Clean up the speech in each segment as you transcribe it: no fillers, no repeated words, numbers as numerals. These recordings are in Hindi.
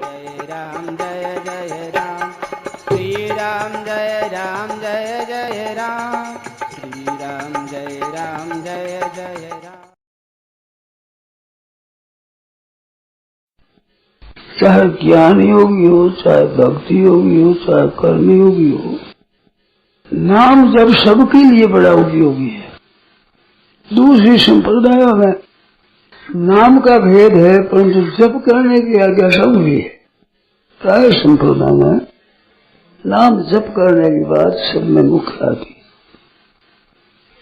जय राम जय जय राम श्री राम जय जय राम श्री राम जय जय राम। चाहे ज्ञान योगी हो, चाहे भक्ति योगी हो, चाहे कर्म योगी हो, नाम जब सबके लिए बड़ा उपयोगी है। दूसरी संप्रदायों में नाम का भेद है, परंतु जप करने की आज्ञा सब हुई है। प्राय संप्रदाय में नाम जप करने की बात सब में मुख्य आती।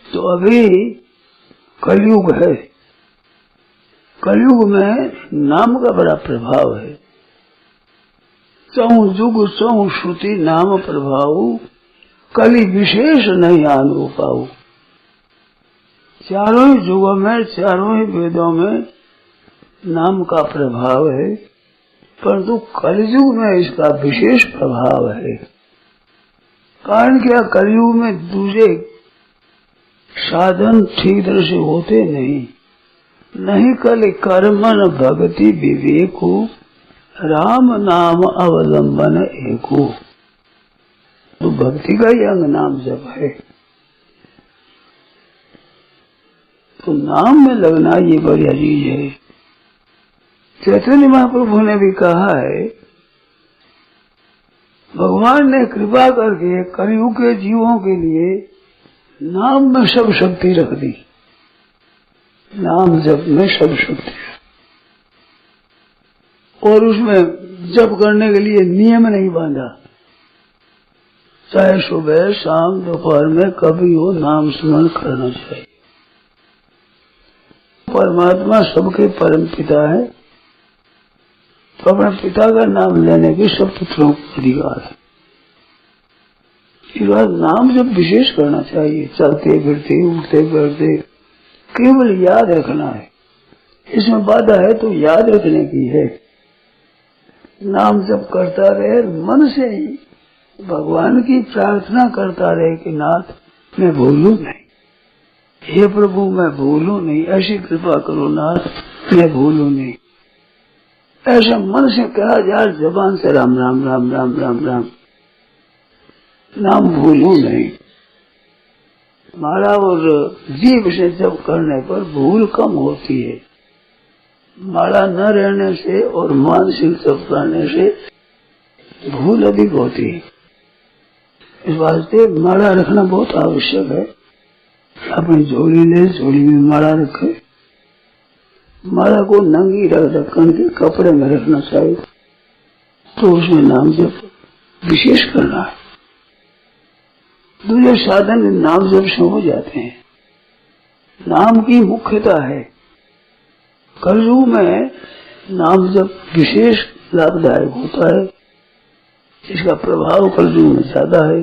तो अभी कलयुग है, कलयुग में नाम का बड़ा प्रभाव है। चहु जुग चहु श्रुति नाम प्रभाव, कली विशेष नहीं आनु पाऊ। चारों ही युगों में, चारों ही वेदों में नाम का प्रभाव है, परंतु कलयुग में इसका विशेष प्रभाव है। कारण क्या, कलयुग में दूसरे साधन ठीक तरह से होते नहीं कल कर्मन भक्ति विवेको, राम नाम अवलंबन एको। तो भक्ति का ही अंग नाम जप है। तो नाम में लगना ये बढ़िया चीज है। चैतन्य महाप्रभु ने भी कहा है, भगवान ने कृपा करके कलयुग के जीवों के लिए नाम में सब शक्ति रख दी। नाम जप में सब शक्ति है, और उसमें जप करने के लिए नियम नहीं बांधा। चाहे सुबह शाम दोपहर में कभी हो नाम स्मरण करना चाहिए। परमात्मा सबके परम पिता है, तो अपने पिता का नाम लेने के सब पुत्रों को अधिकार है। इस बात नाम जब विशेष करना चाहिए। चलते फिरते उठते बैठते केवल याद रखना है। इसमें बाधा है तो याद रखने की है। नाम जब करता रहे, मन से ही भगवान की प्रार्थना करता रहे कि नाथ मैं भूलूं नहीं, हे प्रभु मैं भूलूं नहीं, ऐसी कृपा करो नाथ मैं भूलूं नहीं। ऐसा मन से कहा जाए, जबान से राम राम राम राम राम राम, नाम भूलूं नहीं। माला और जीव से जब करने पर भूल कम होती है। माला न रहने से और मानसिक जप करने से भूल अधिक होती है। इस वास्ते माला रखना बहुत आवश्यक है। अपनी झोली ले, झोली में माला रखे। माला को नंगी ढक्कन के कपड़े में रखना चाहिए, तो उसमें नाम जप विशेष करना है। दूसरे साधन नाम जप से हो जाते हैं। नाम की मुख्यता है। कलयुग में नाम जप विशेष लाभदायक होता है। इसका प्रभाव कलयुग में ज्यादा है।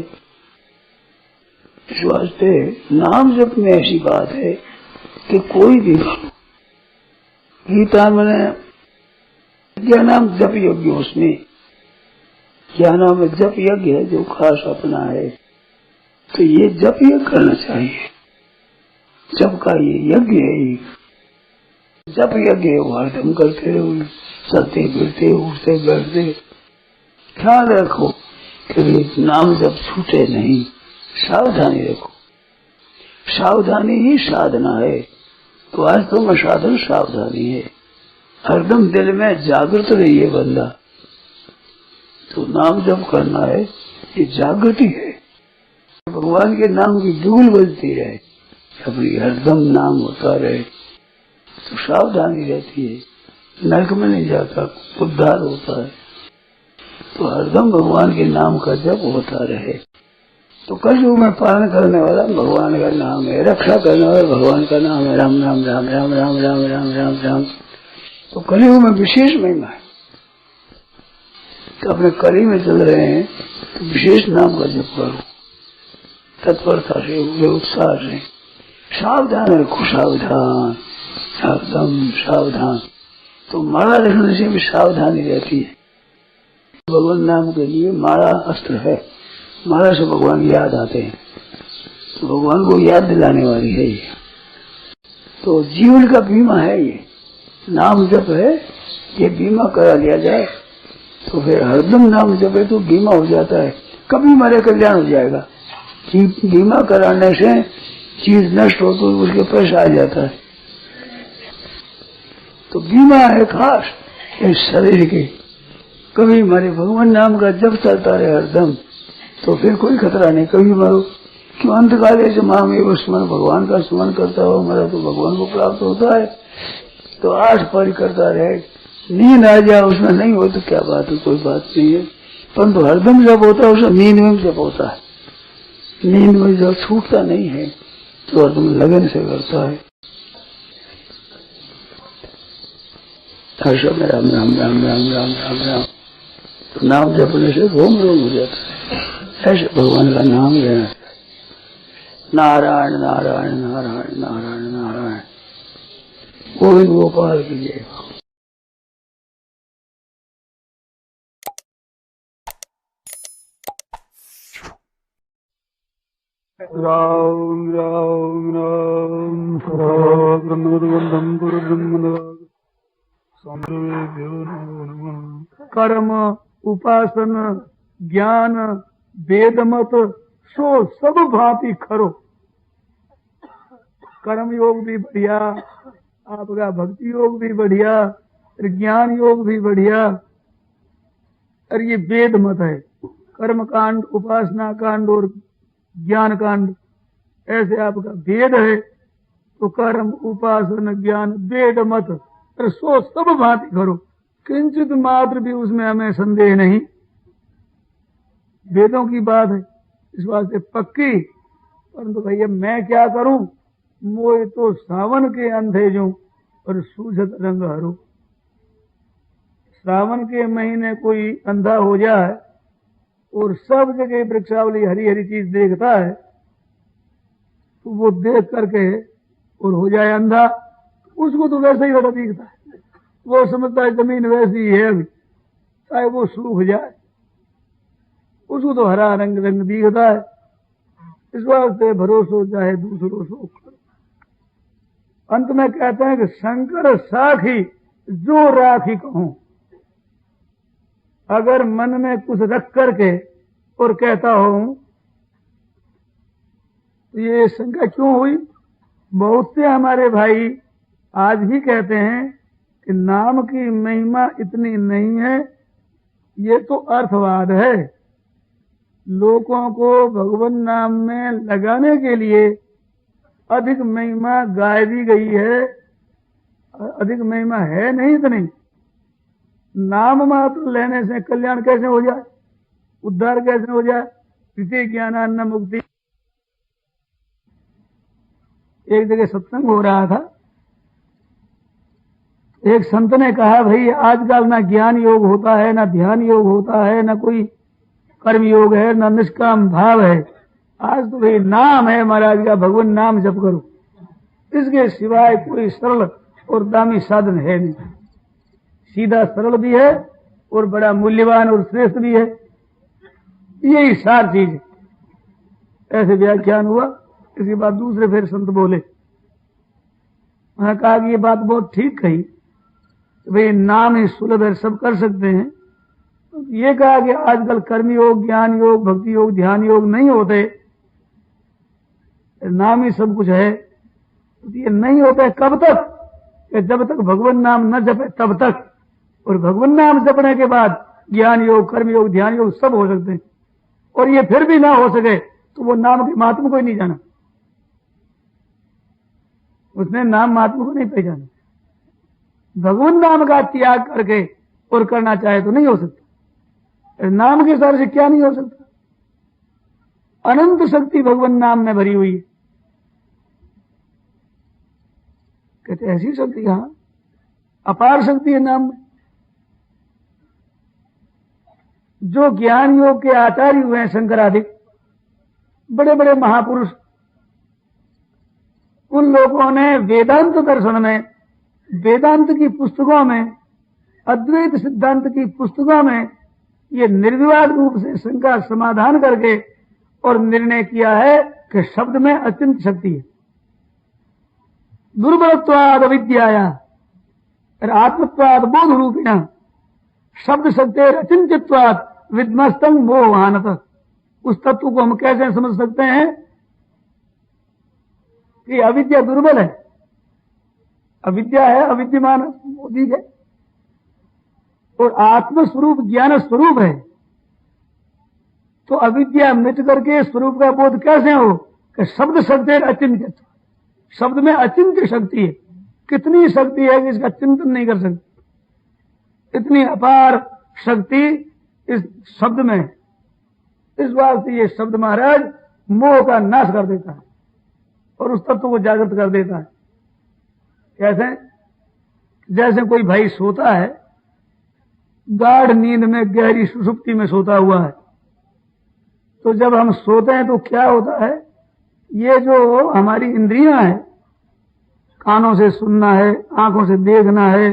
इस वास्ते नाम जप में ऐसी बात है कि कोई भी गीता में क्या नाम जप यज्ञ, उसमें क्या नाम है, जप यज्ञ है जो खास अपना है। तो ये जप यज्ञ करना चाहिए। जप का ये यज्ञ है। जप यज्ञ हरदम करते रहो, चलते फिरते उठते बैठते। ख्याल रखो कि नाम जब छूटे नहीं, सावधानी रखो। सावधानी ही साधना है। तो आज तो मैं साधन सावधानी है। हरदम दिल में जागृत रहिए बंदा। तो नाम जप करना है, ये जागृति है। भगवान के नाम की धूल बजती रहे, अपनी हरदम नाम होता रहे, तो सावधानी रहती है। नरक में नहीं जाता, उद्धार होता है। तो हरदम भगवान के नाम का जप होता रहे। तो कलयुग में पालन करने वाला भगवान का नाम है, रक्षा करने वाला भगवान का नाम है। राम राम राम राम राम राम राम राम राम। तो कलयुग में विशेष महिमा है। तो अपने कली में चल रहे हैं तो विशेष नाम का जप करो, तत्परता से, उत्साह से। सावधान रखो, सावधान, एकदम सावधान। तो माला रखने से भी सावधानी रहती है। भगवान नाम के लिए माला अस्त्र है। माला से भगवान याद आते हैं, तो भगवान को याद दिलाने वाली है ये। तो जीवन का बीमा है ये, नाम जप है। ये बीमा करा लिया जाए तो फिर हरदम नाम जपे तो बीमा हो जाता है, कभी हमारे कल्याण हो जाएगा। बीमा कराने से चीज नष्ट हो तो उसके पैसा आ जाता है। तो बीमा है खास इस शरीर की, कभी हमारे भगवान नाम का जप चलता रहे हरदम, तो फिर कोई खतरा नहीं, कभी मरो क्यों। अंतकाले से माँ में वो स्मरण, भगवान का स्मरण करता हो हमारा तो भगवान को प्राप्त होता है। तो 8 पहर करता रहे, नींद आ जाए उसमें नहीं हो तो क्या बात है, कोई बात नहीं है। परंतु हरदम जब होता है उसमें नींद में जब होता है, नींद में जब छूटता नहीं है तो हरदम लगन से करता है। में राम राम राम राम राम राम राम, तो नाम जपने से रोम रोम हो जाता है। ऐसे भगवान का नाम लेना, नारायण नारायण नारायण नारायण नारायण, गोविंद गोपाल की जय। राम राम राम ब्रह्मवंदम गुरुब्रह्मण संभ्रमेभ्यो नमो नमः। कर्म उपासन ज्ञान वेद मत सो सब भांति खरो। कर्म योग भी बढ़िया, आपका भक्ति योग भी बढ़िया, ज्ञान योग भी बढ़िया, और ये वेद मत है। कर्म कांड, उपासना कांड और ज्ञान कांड, ऐसे आपका वेद है। तो कर्म उपासन ज्ञान वेद मत और सो सब भांति करो, किंचित मात्र भी उसमें हमें संदेह नहीं। वेदों की बात है, इस वास्ते पक्की। परंतु भैया मैं क्या करूं, मोए तो सावन के अंधे जो और सूझत रंग हरू। सावन के महीने कोई अंधा हो जाए और सब जगह वृक्षावली हरी हरी चीज देखता है, तो वो देख करके और हो जाए अंधा, उसको तो वैसे ही बड़ा दिखता है। वो समझता है जमीन वैसी है अभी, चाहे वो सूख जाए, उसको तो हरा रंग रंग दिखता है। इस वास्ते भरोसो चाहे दूसरों सो। अंत में कहते हैं कि शंकर साखी जो राखी कहूं। अगर मन में कुछ रख करके और कहता हूं तो ये शंका क्यों हुई। बहुत से हमारे भाई आज भी कहते हैं कि नाम की महिमा इतनी नहीं है, ये तो अर्थवाद है। लोगों को भगवान नाम में लगाने के लिए अधिक महिमा गाय दी गई है, अधिक महिमा है नहीं इतनी। नाम मात्र लेने से कल्याण कैसे हो जाए, उद्धार कैसे हो जाए। इति ज्ञानान्न मुक्ति। एक जगह सत्संग हो रहा था, एक संत ने कहा भाई आजकल ना ज्ञान योग होता है, ना ध्यान योग होता है, ना कोई कर्म योग है, ना निष्काम भाव है। आज तो भाई नाम है महाराज का, भगवान नाम जप करो, इसके सिवाय कोई सरल और दामी साधन है नहीं। सीधा सरल भी है और बड़ा मूल्यवान और श्रेष्ठ भी है, यही सार चीज है। ऐसे व्याख्यान हुआ। इसके बाद दूसरे फिर संत बोले, उन्होंने कहा कि ये बात बहुत ठीक कही, भाई नाम ही सुलभ है, सब कर सकते हैं। तो ये कहा कि आजकल कर्म योग, ज्ञान योग, भक्ति योग, ध्यान योग नहीं होते, नाम ही सब कुछ है। तो ये नहीं होता कब तक, कि जब तक भगवान नाम न जपे तब तक। और भगवान नाम जपने के बाद ज्ञान योग, कर्म योग, ध्यान योग सब हो सकते हैं। और ये फिर भी ना हो सके तो वो नाम के महात्मा को ही नहीं जाना, उसने नाम महात्मा को नहीं पहचाना। भगवान नाम का त्याग करके और करना चाहे तो नहीं हो सकता। नाम के सारे से क्या नहीं हो सकता। अनंत शक्ति भगवान नाम में भरी हुई है। कहते ऐसी शक्ति कहां, अपार शक्ति है नाम में। जो ज्ञान योग के आचार्य हुए हैं शंकरादिक, बड़े बड़े महापुरुष, उन लोगों ने वेदांत दर्शन में, वेदांत की पुस्तकों में, अद्वैत सिद्धांत की पुस्तकों में ये निर्विवाद रूप से शंका समाधान करके और निर्णय किया है कि शब्द में अत्यंत शक्ति है। दुर्बलत्वाद अविद्याया और आत्मत्वाद बोध रूपिणा शब्द शक्ति अचिंत्यत्वात् विध्वस्तम मोहानत। उस तत्व को हम कैसे समझ सकते हैं कि अविद्या दुर्बल है, अविद्या है, अविद्यमान मोदी है, और आत्म स्वरूप ज्ञान स्वरूप है। तो अविद्या मिट करके स्वरूप का बोध कैसे हो कि शब्द शक्ति अचिंत्य। शब्द में अचिंत्य शक्ति है, कितनी शक्ति है कि इसका चिंतन नहीं कर सकते, इतनी अपार शक्ति इस शब्द में। इस वास्ते ये शब्द महाराज मोह का नाश कर देता है और उस तत्व को जागृत कर देता है। कैसे? जैसे कोई भाई सोता है, गाढ़ नींद में, गहरी सुषुप्ति में सोता हुआ है, तो जब हम सोते हैं तो क्या होता है, ये जो हमारी इंद्रियां हैं, कानों से सुनना है, आंखों से देखना है,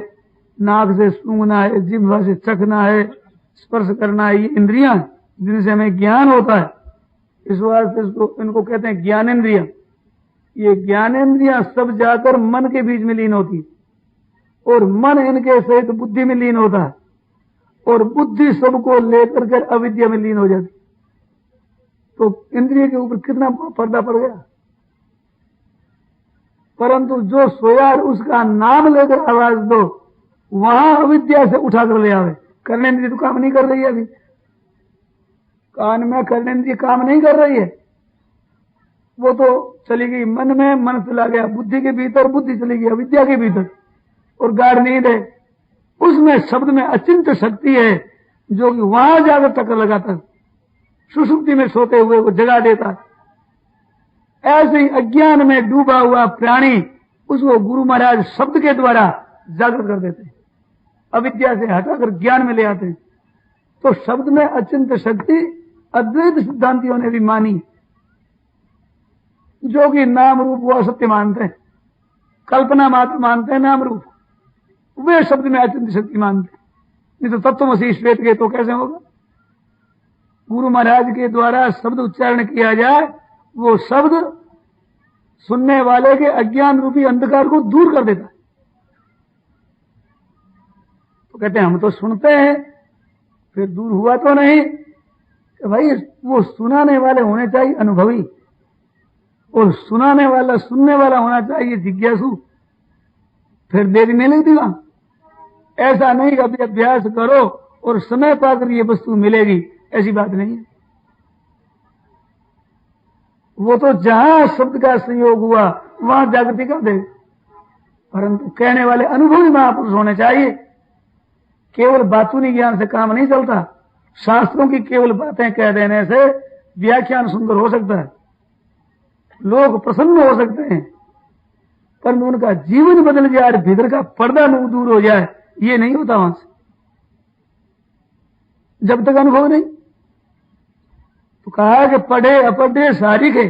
नाक से सूंघना है, जिह्वा से चखना है, स्पर्श करना है, ये इंद्रियां जिनसे हमें ज्ञान होता है। इस वास्ते इनको कहते हैं ज्ञानेंद्रियां। ये ज्ञानेंद्रियां सब जाकर मन के बीच में लीन होती है और मन इनके सहित बुद्धि में लीन होता है और बुद्धि सबको लेकर कर अविद्या में लीन हो जाती। तो इंद्रिय के ऊपर कितना पर्दा पड़ गया। परंतु जो सोया उसका नाम लेकर आवाज दो, वहां अविद्या से उठाकर ले आवे। कर्णेंद्रिय तो काम नहीं कर रही है, अभी कान में कर्णेंद्रिय काम नहीं कर रही है, वो तो चली गई मन में, मन चला गया बुद्धि के भीतर, बुद्धि चली गई अविद्या के भीतर, और गाढ़ नींद है। उसमें शब्द में अचिंत्य शक्ति है जो कि वहां जाकर टक्कर लगाता है, सुषुप्ति में सोते हुए को जगा देता है। ऐसे ही अज्ञान में डूबा हुआ प्राणी, उसको गुरु महाराज शब्द के द्वारा जागृत कर देते हैं, अविद्या से हटाकर ज्ञान में ले आते हैं। तो शब्द में अचिंत्य शक्ति अद्वैत सिद्धांतियों ने भी मानी, जो कि नाम रूप वो असत्य मानते हैं, कल्पना मात्र मानते हैं नाम रूप, वे शब्द में अचिंत्य शक्ति मानते हैं। नहीं तो तत्वमसि श्वेत के तो कैसे होगा। गुरु महाराज के द्वारा शब्द उच्चारण किया जाए, वो शब्द सुनने वाले के अज्ञान रूपी अंधकार को दूर कर देता है। तो कहते हैं हम तो सुनते हैं, फिर दूर हुआ तो नहीं। कि भाई वो सुनाने वाले होने चाहिए अनुभवी, और सुनाने वाला सुनने वाला होना चाहिए जिज्ञासु, फिर देरी नहीं लगती वहां। ऐसा नहीं कि अभी अभ्यास करो और समय पाकर ये वस्तु मिलेगी, ऐसी बात नहीं है। वो तो जहां शब्द का संयोग हुआ वहां जागृति कर दे। परंतु कहने वाले अनुभवी महापुरुष होने चाहिए। केवल बातूनी ज्ञान से काम नहीं चलता। शास्त्रों की केवल बातें कह देने से व्याख्यान सुंदर हो सकता है, लोग प्रसन्न हो सकते हैं, पर उनका जीवन बदल जाए, भीतर का पर्दा दूर हो जाए, ये नहीं होता वहां से, जब तक अनुभव नहीं। तो कहा कि पढ़े अपढ़े सारिखे,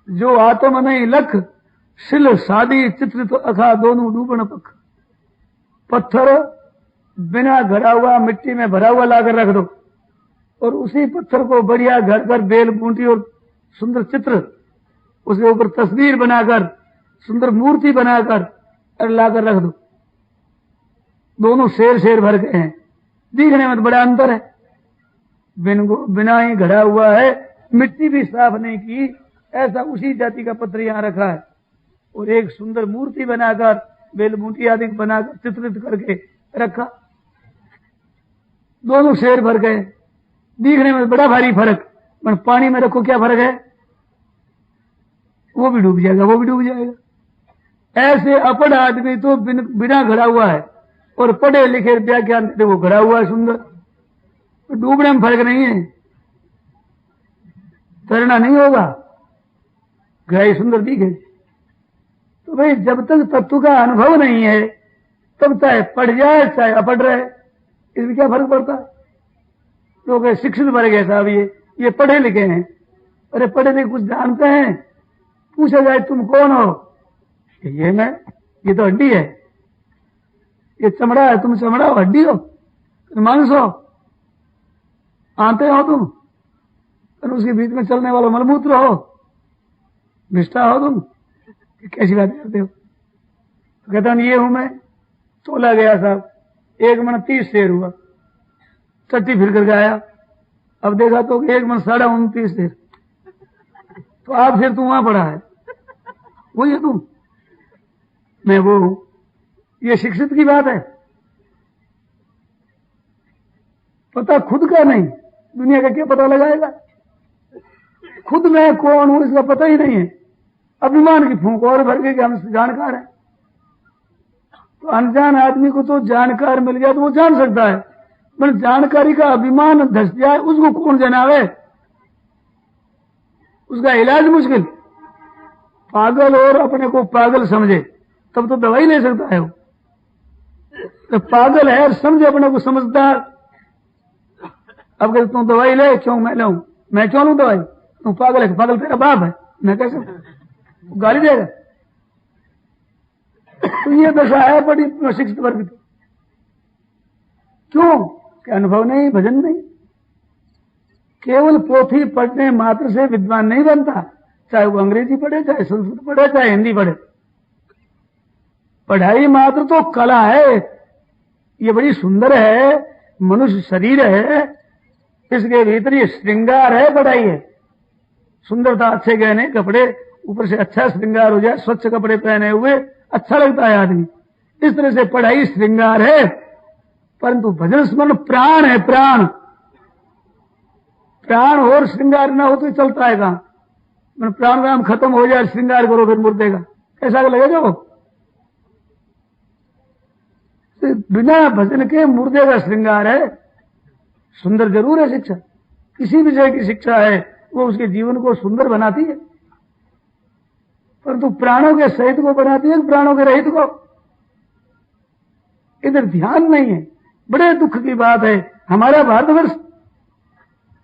जो आत्म नहीं लख, शिल शादी चित्रित अखा दोनों डूबन पख। पत्थर बिना घड़ा हुआ मिट्टी में भरा हुआ लाकर रख दो, और उसी पत्थर को बढ़िया घर कर बेल बूंटी और सुंदर चित्र, उसके ऊपर तस्वीर बनाकर सुंदर मूर्ति बनाकर लाकर रख दो, दोनों शेर शेर भर गए हैं, दिखने में तो बड़ा अंतर है। बिना ही घड़ा हुआ है, मिट्टी भी साफ नहीं की, ऐसा उसी जाति का पत्थर यहां रखा है, और एक सुंदर मूर्ति बनाकर बेल बूंटी आदि बनाकर चित्रित करके रखा, दोनों शेर भर गए, दिखने में बड़ा भारी फर्क। पर पानी में रखो क्या फर्क है, वो भी डूब जाएगा, वो भी डूब जाएगा। ऐसे अपढ़ आदमी तो बिना घड़ा हुआ है, और पढ़े लिखे व्याख्यान देते वो घड़ा हुआ है सुंदर, तो डूबने में फर्क नहीं है, तैरना नहीं होगा, गहराई सुंदर दिखे। तो भाई जब तक तत्व का अनुभव नहीं है, तब चाहे पढ़ जाए चाहे अपढ़ रहे, इसमें क्या फर्क पड़ता है। लोग शिक्षित बन गए साहब, ये पढ़े लिखे हैं। अरे पढ़े लिखे कुछ जानते हैं, पूछा जाए तुम कौन हो, ये मैं, ये तो हड्डी है, ये चमड़ा है, तुम चमड़ा हो, हड्डी हो, मांस हो, आते हो तुम, और उसके बीच में चलने वाला मलमूत्र हो, निष्ठा हो तुम, कैसी बात करते हो। तो कहता हूं ये हूं मैं। तोला गया साहब, 1 मन 30 शेर हुआ, टट्टी फिर करके आया। अब देखा तो 1 मन 29.5 थे। तो आप फिर तू वहां पड़ा है, वही है तू, मैं वो हूं। ये शिक्षित की बात है। पता खुद का नहीं, दुनिया का क्या पता लगाएगा? खुद मैं कौन हूं इसका पता ही नहीं है। अभिमान की फूंक और भर के कि हम जानकार हैं। तो अनजान आदमी को तो जानकार मिल गया तो वो जान सकता है, पर जानकारी का अभिमान धस जाए उसको कौन जनावे? उसका इलाज मुश्किल। पागल और अपने को पागल समझे तब तो दवाई ले सकता है वो। तो पागल है और समझे अपने को समझदार। अब कहते तुम दवाई ले, क्यों मैं लूं? मैं क्यों लूं दवाई? तुम पागल है। पागल तेरा बाप है, मैं कैसे गाली देगा? तो ये दशा है बड़ी शिक्षित वर्ग की। क्यों? कि अनुभव नहीं, भजन नहीं। केवल पोथी पढ़ने मात्र से विद्वान नहीं बनता, चाहे वो अंग्रेजी पढ़े, चाहे संस्कृत पढ़े, चाहे हिंदी पढ़े। पढ़ाई मात्र तो कला है, ये बड़ी सुंदर है। मनुष्य शरीर है, इसके भीतर ये श्रृंगार है, पढ़ाई है। सुंदरता, अच्छे गहने कपड़े, ऊपर से अच्छा श्रृंगार हो जाए, स्वच्छ कपड़े पहने हुए अच्छा लगता है आदमी। इस तरह से पढ़ाई श्रृंगार है, परंतु भजन स्मरण प्राण है। प्राण प्राण और श्रृंगार ना हो तो चलता है कहां? प्राण राम खत्म हो जाए, श्रृंगार करो फिर मुर्दे का, कैसा लगेगा वो? तो बिना भजन के मुर्दे का श्रृंगार है। सुंदर जरूर है शिक्षा, किसी विषय की शिक्षा है वो उसके जीवन को सुंदर बनाती है, परंतु प्राणों के सहित को बनाती है, प्राणों के रहित को। इधर ध्यान नहीं है। बड़े दुख की बात है। हमारा भारतवर्ष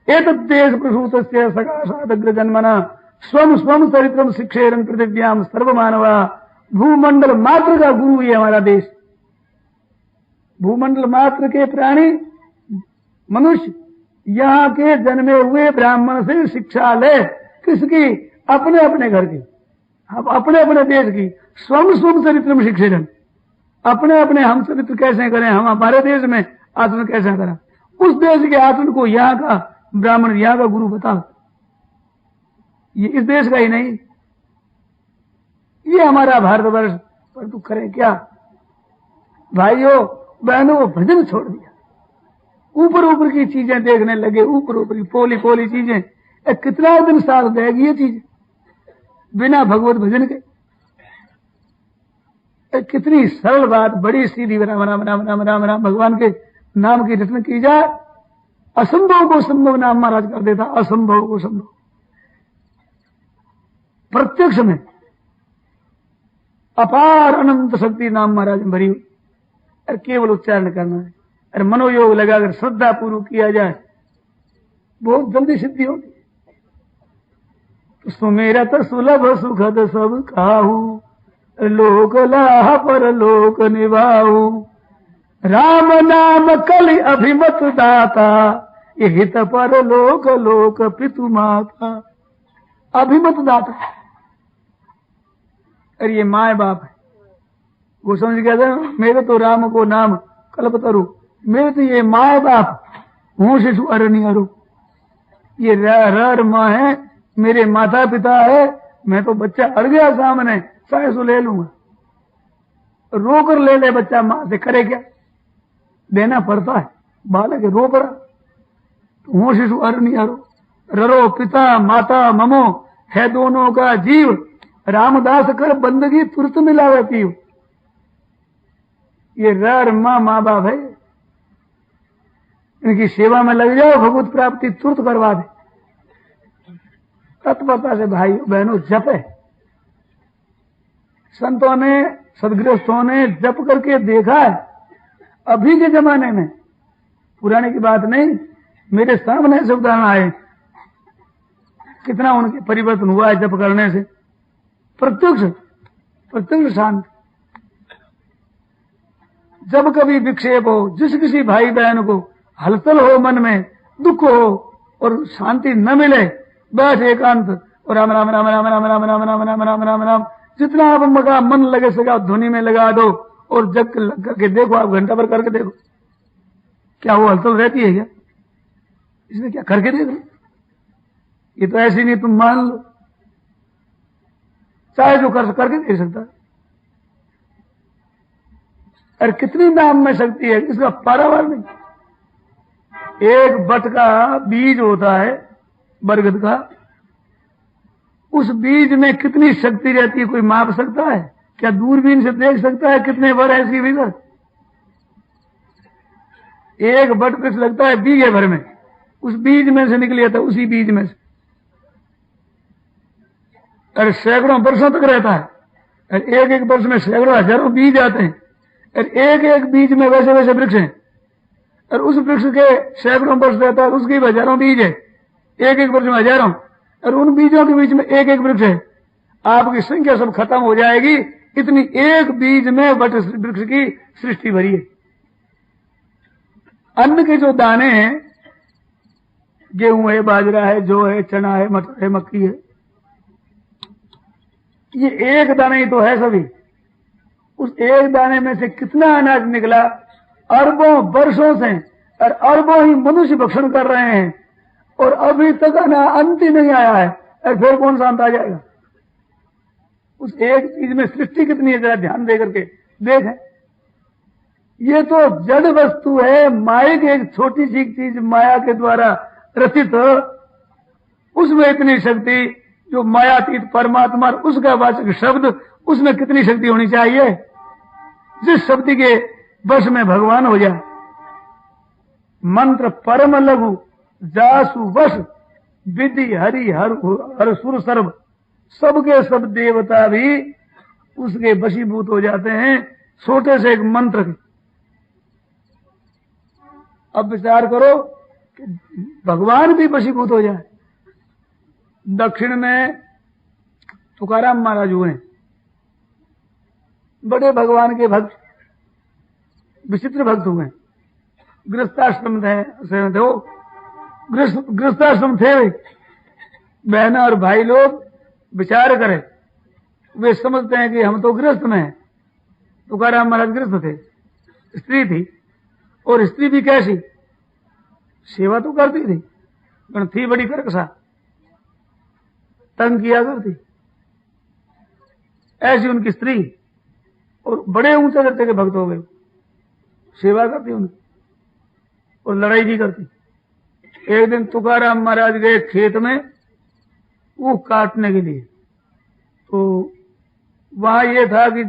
एतद् देश प्रसूतस्य सकाशादग्र जन्मना स्वम स्वम चरित्रम शिक्षेरन पृथिव्याम सर्वमानवा। भूमंडल मात्र का गुरु ये हमारा देश। भूमंडल मात्र के प्राणी मनुष्य यहाँ के जन्मे हुए ब्राह्मण से शिक्षा ले। किसकी? अपने अपने घर की, अपने अपने देश की। स्वम स्वम चरित्रम शिक्षेरन, अपने अपने हम चरित्र कैसे करें, हम हमारे देश में आचरण कैसे करें, उस देश के आचरण को यहाँ का ब्राह्मण, यहाँ का गुरु बता। ये इस देश का ही नहीं, ये हमारा भारतवर्ष। पर तू करे क्या? भाइयों बहनों, भजन छोड़ दिया, ऊपर ऊपर की चीजें देखने लगे, ऊपर ऊपर की पोली पोली चीजें। कितना दिन साथ देगी ये चीज बिना भगवत भजन के? कितनी सरल बात, बड़ी सीधी, राम राम राम राम राम राम भगवान के नाम की रचना की जाए, असंभव को संभव नाम महाराज कर देता। असंभव को संभव प्रत्यक्ष में अपार अनंत शक्ति नाम महाराज में भरी हुई। अरे केवल उच्चारण करना है, अरे मनोयोग लगाकर श्रद्धा पूर्वक किया जाए, बहुत जल्दी सिद्धि होगी। तो सुमेरत सुलभ सुखद सब काहू, लोक लाह पर लोक निभाऊ। राम नाम कलि अभिमत दाता, ये हित पर लोक लोक पितु माता। अभिमत दाता, अरे ये माए बाप है। वो समझ गया था मेरे तो राम को नाम कल्प तरु, मेरे तो ये माए बाप हूं शिशु अरणी अरु। ये रर माँ है, मेरे माता पिता है। मैं तो बच्चा अड़ गया सामने, चाहे सो ले लूंगा। रोकर ले ले बच्चा मां से, करे क्या? देना पड़ता है। बालक रो पड़ा तो हूं शिशु अरणी अरु। ररो पिता माता ममो, है दोनों का जीव। रामदास कर बंदगी तुरंत मिलावती हो। ये रर माँ बाप है, इनकी सेवा में लग जाओ, भगवत प्राप्ति तुरंत करवा दे। तत्परता से भाइयों बहनों जप है। संतों ने, सदगृहस्थों ने जप करके देखा है। अभी के जमाने में, पुराने की बात नहीं, मेरे सामने से उदाहरण आए, कितना उनके परिवर्तन हुआ है जप करने से। प्रत्यक्ष शांति। जब कभी विक्षेप हो, जिस किसी भाई बहन को हलचल हो, मन में दुख हो और शांति न मिले, बैठ एकांत और राम राम राम राम राम राम राम राम राम राम राम राम, जितना आप मगा मन लगे सका ध्वनि में लगा दो और जग करके देखो। आप घंटा भर करके देखो, क्या वो हलचल रहती है क्या? इसने क्या करके देख लो, ये तो ऐसे नहीं, तुम मान लो, चाहे जो करके देख सकता है। और कितनी नाम में शक्ति है, इसका पारावार नहीं। एक बट का बीज होता है बरगद का, उस बीज में कितनी शक्ति रहती है कोई माप सकता है? क्या दूरबीन से देख सकता है कितने बर है इसके भीतर? एक बट वृक्ष लगता है बीघे भर में, उस बीज में से निकल जाता है, उसी बीज में से, और सैकड़ों वर्षों तक रहता है। और एक एक वर्ष में सैकड़ों हजारों बीज आते हैं, और एक एक बीज में वैसे वैसे वृक्ष हैं, और उस वृक्ष के सैकड़ों वर्ष रहता है, उसके हजारों बीज है, एक एक वर्ष में हजारों, और उन बीजों के बीच में एक एक वृक्ष है। आपकी संख्या सब खत्म हो जाएगी, इतनी एक बीज में वट वृक्ष की सृष्टि भरी है। अन्न के जो दाने हैं, गेहूं है, बाजरा है, जौ है, चना है, मटर है, मक्की है, ये एक दाना ही तो है सभी। उस एक दाने में से कितना अनाज निकला अरबों वर्षों से, और अरबों ही मनुष्य भक्षण कर रहे हैं, और अभी तक अंत ही नहीं आया है, और फिर कौन सा अंत आ जाएगा? उस एक चीज में सृष्टि कितनी है, जरा ध्यान दे करके देखें। ये तो जड़ वस्तु है, माया की एक छोटी सी चीज माया के द्वारा रचित, उसमें इतनी शक्ति, जो मायातीत परमात्मा उसका वाचक शब्द, उसमें कितनी शक्ति होनी चाहिए? जिस शब्द के वश में भगवान हो जाए। मंत्र परम लघु जासु वश विधि हरि हर सुर सर्व, सबके सब देवता भी उसके वशीभूत हो जाते हैं छोटे से एक मंत्र के। अब विचार करो कि भगवान भी वशीभूत हो जाए। दक्षिण में तुकाराम महाराज हुए, बड़े भगवान के भक्त, विचित्र भक्त हुए। गृहस्थाश्रम थे वो, गृहस्थाश्रम थे वे। बहना और भाई लोग विचार करें, वे समझते हैं कि हम तो गृहस्थ में हैं। तुकाराम महाराज गृहस्थ थे, स्त्री थी, और स्त्री भी कैसी, सेवा तो करती थी, पर थी बड़ी कर्कशा, तंग किया करती, ऐसी उनकी स्त्री। और बड़े ऊंचे दर्जे के भक्त हो गए, सेवा करती उनकी और लड़ाई भी करती। एक दिन तुकाराम महाराज गए खेत में वो काटने के लिए, तो वहां ये था कि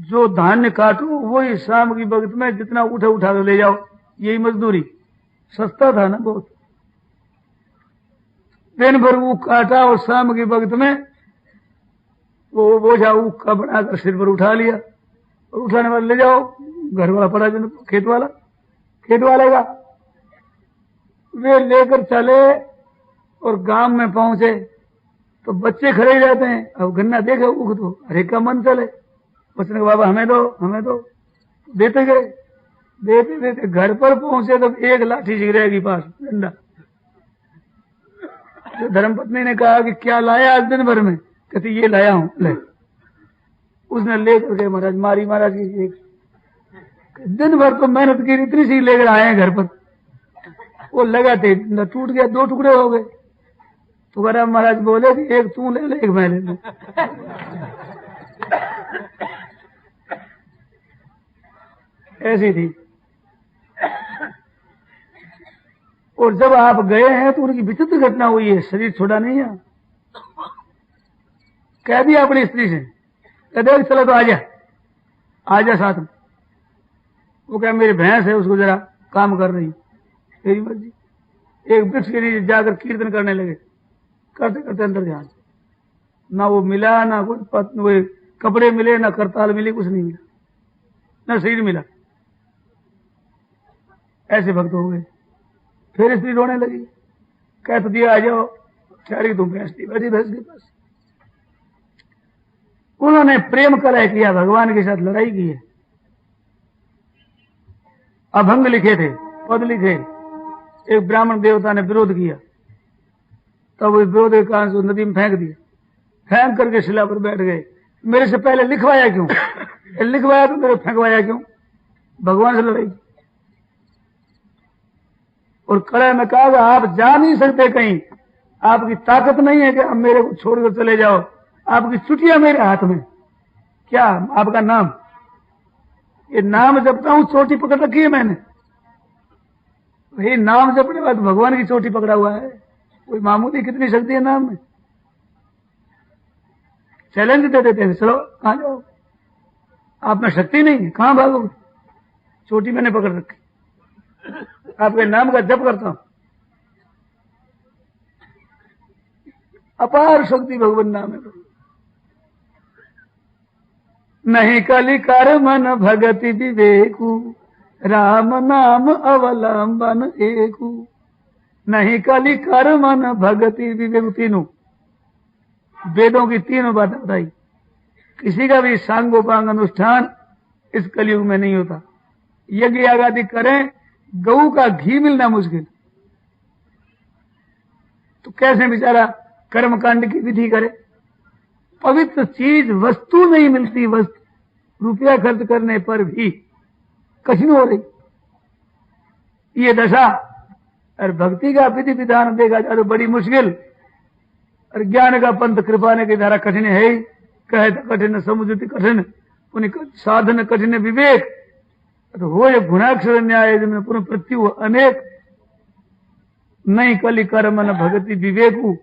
जो धान्य काटो वही शाम की वक्त में जितना उठा उठा कर ले जाओ, यही मजदूरी, सस्ता था ना बहुत। दिन भर वो काटा और शाम की वक्त में वो बोझा ऊख का बनाकर सिर पर उठा लिया, और उठाने वाले ले जाओ, घर वाला पड़ा जो खेत वाले का। वे लेकर चले और गांव में पहुंचे तो बच्चे खड़े रहते हैं। अब गन्ना देखे ऊख तो हरेक का मन चले, बच्चे ने बाबा हमें दो, देते गए, देते देते घर पर पहुंचे तो एक लाठी जी रहेगी पास डंडा। तो धर्मपत्नी ने कहा कि क्या लाया आज दिन भर में? कहती ये लाया हूं, ले। उसने लेकर के महाराज की एक दिन भर तो मेहनत की, इतनी सी लेकर आए हैं घर पर, वो लगाते टूट गया, 2 टुकड़े हो गए। तुकाराम महाराज बोले कि एक तू ले ले, एक मैं ले लूं। ऐसी थी। और जब आप गए हैं तो उनकी विचित्र घटना हुई है, शरीर छोड़ा नहीं है। कह दिया अपनी स्त्री से, कहते चलो तो आजा साथ में। वो क्या मेरी भैंस है, उसको जरा काम कर रही, तेरी मर्जी। एक वृक्ष के नीचे जाकर कीर्तन करने लगे, करते करते अंदर ध्यान, ना वो मिला, ना कोई कपड़े मिले, ना करताल मिली, कुछ नहीं मिला, ना शरीर मिला। ऐसे भक्त हो गए। फिर स्त्री रोने लगी, कह तो दिया आ जाओ, चारी तुम भैंस थी, बैठी भैंस के पास। उन्होंने प्रेम कलह किया, भगवान के साथ लड़ाई की है, अभंग लिखे थे, पद लिखे। एक ब्राह्मण देवता ने विरोध किया, तब उस विरोध के कारण से नदी में फेंक दिया। फेंक करके शिला पर बैठ गए। मेरे से पहले लिखवाया क्यों? लिखवाया तो मेरे फेंकवाया क्यों? भगवान से लड़ाई। और कड़े में कहा आप जा नहीं सकते कहीं, आपकी ताकत नहीं है कि अब मेरे को छोड़कर चले जाओ, आपकी चुटिया मेरे हाथ में। क्या आपका नाम? ये नाम जपता हूं, चोटी पकड़ रखी है मैंने। भाई नाम जपने के बाद भगवान की चोटी पकड़ा हुआ है, कोई मामूली कितनी शक्ति है नाम में। चैलेंज दे देते हैं, चलो कहां जाओ, आप में शक्ति नहीं है, कहां भागोगे, चोटी मैंने पकड़ रखी, आपके नाम का जप करता हूं। अपार शक्ति भगवान नाम है। नहीं कलिकार मन भगति विवेकु, राम नाम अवलंबन एकु। नहीं कलिकार मन भगति विवेकु, तीनों वेदों की तीनों बातें बताई। किसी का भी सांगोपांग अनुष्ठान इस कलयुग में नहीं होता। यज्ञ याग आदि करें, गऊ का घी मिलना मुश्किल, तो कैसे बेचारा कर्मकांड की विधि करे। पवित्र चीज वस्तु नहीं मिलती, वस्तु रुपया खर्च करने पर भी कठिन हो रही ये दशा। और भक्ति का विधि विधान देखा जाए तो बड़ी मुश्किल, और ज्ञान का पंथ कृपाने की धारा कठिन है ही। कहे तो कठिन समुचित कठिन, उन्हें साधन कठिन विवेक, तो हो ये गुणाक्षर न्याय जिनमें पुनः प्रत्यु अनेक। नहीं कलि कर्म न भगति विवेकु,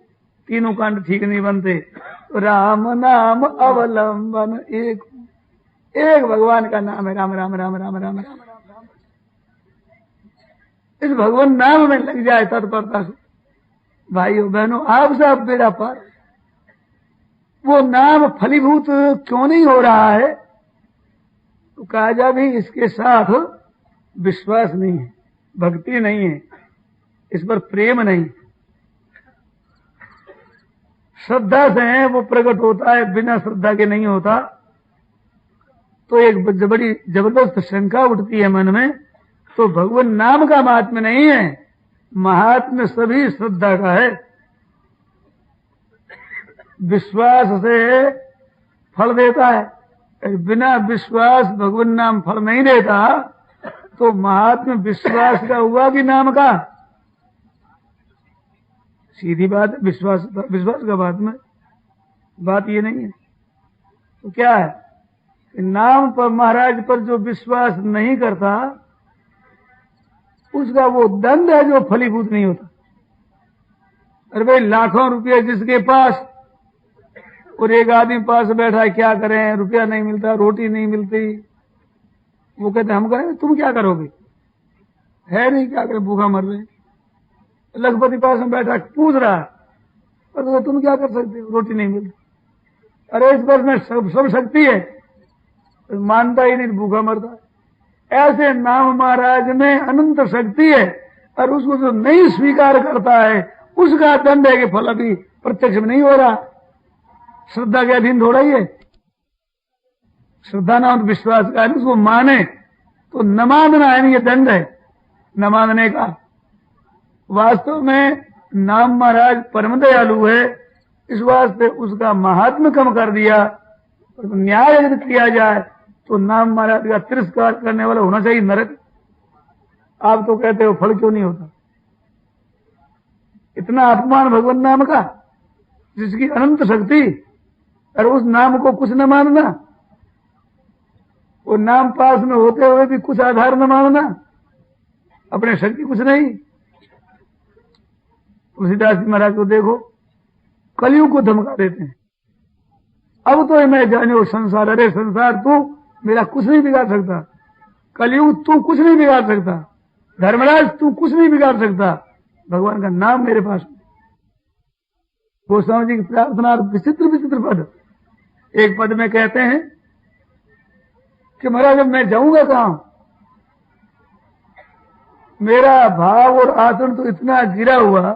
तीनों कांड ठीक नहीं बनते। राम नाम अवलंबन एक, एक भगवान का नाम है राम राम राम राम राम राम राम। इस भगवान नाम में लग जाए तत्परता से, भाइयों बहनों आप सब बेड़ा पार। वो नाम फलीभूत क्यों नहीं हो रहा है? तो कहा जा भी इसके साथ विश्वास नहीं है, भक्ति नहीं है, इस पर प्रेम नहीं। श्रद्धा से है वो प्रकट होता है, बिना श्रद्धा के नहीं होता। तो एक बड़ी जबरदस्त शंका उठती है मन में, तो भगवान नाम का महात्म्य नहीं है, महात्म्य सभी श्रद्धा का है। विश्वास से फल देता है, बिना विश्वास भगवान नाम फल नहीं देता। तो महात्म्य विश्वास का हुआ कि नाम का? सीधी बात है, विश्वास का बात में बात ये नहीं है। तो क्या है, नाम पर महाराज पर जो विश्वास नहीं करता उसका वो दंड है जो फलीभूत नहीं होता। अरे भाई लाखों रुपये जिसके पास, और एक आदमी पास बैठा है, क्या करें, रुपया नहीं मिलता, रोटी नहीं मिलती, वो कहते हम करें, तुम क्या करोगे, है नहीं, क्या करें, भूखा मर रहे। लखपति पास में बैठा पूछ रहा है, पर तुम क्या कर सकते हो, रोटी नहीं मिलती। अरे इस पर में सब शक्ति है, मानता ही नहीं, भूखा मरता है। ऐसे नाम महाराज में अनंत शक्ति है, और उसको जो नहीं स्वीकार करता है उसका दंड है कि फल अभी प्रत्यक्ष में नहीं हो रहा। श्रद्धा के अधीन थोड़ा ही है। श्रद्धा नाम विश्वास का है, उसको माने तो न मानना है, ये दंड है न मानने का। वास्तव में नाम महाराज परम दयालु है, इस वास्ते उसका महात्म्य कम कर दिया। तो न्याय यदि किया जाए तो नाम महाराज का तिरस्कार करने वाला होना चाहिए नरक। आप तो कहते हो फल क्यों नहीं होता? इतना अपमान भगवान नाम का, जिसकी अनंत शक्ति, और उस नाम को कुछ न मानना, वो नाम पास में होते हुए भी कुछ आधार न मानना, अपने शक्ति कुछ नहीं। तुलसीदास जी महाराज को देखो, कलयुग को धमका देते हैं। अब तो मैं जानो संसार, अरे संसार तू मेरा कुछ नहीं बिगाड़ सकता, कलयुग तू कुछ नहीं बिगाड़ सकता, धर्मराज तू कुछ नहीं बिगाड़ सकता, भगवान का नाम मेरे पास। गोस्वामी जी की प्रार्थना विचित्र विचित्र पद। एक पद में कहते हैं कि महाराज अब मैं जाऊंगा कहां, मेरा भाव और आचरण तो इतना गिरा हुआ